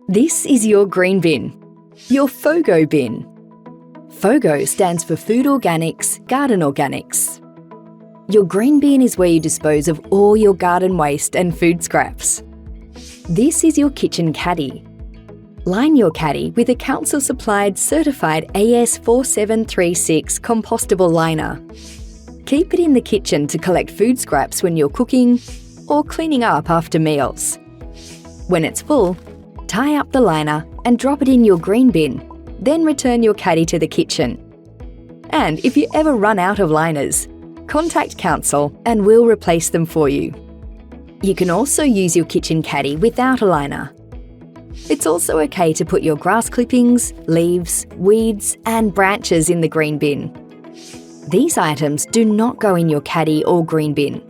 This is your green bin, your FOGO bin. FOGO stands for Food Organics, Garden Organics. Your green bin is where you dispose of all your garden waste and food scraps. This is your kitchen caddy. Line your caddy with a council-supplied certified AS4736 compostable liner. Keep it in the kitchen to collect food scraps when you're cooking or cleaning up after meals. When it's full, tie up the liner and drop it in your green bin, then return your caddy to the kitchen. And if you ever run out of liners, contact Council and we'll replace them for you. You can also use your kitchen caddy without a liner. It's also okay to put your grass clippings, leaves, weeds and branches in the green bin. These items do not go in your caddy or green bin.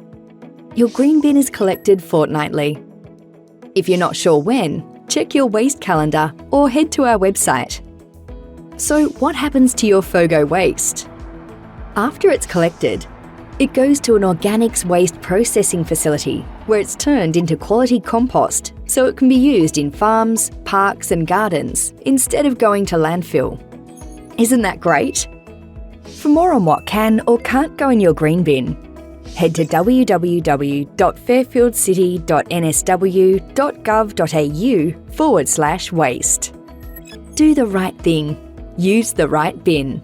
Your green bin is collected fortnightly. If you're not sure when, check your waste calendar or head to our website. So what happens to your FOGO waste? After it's collected, it goes to an organics waste processing facility where it's turned into quality compost so it can be used in farms, parks and gardens instead of going to landfill. Isn't that great? For more on what can or can't go in your green bin, head to www.fairfieldcity.nsw.gov.au/waste. Do the right thing. Use the right bin.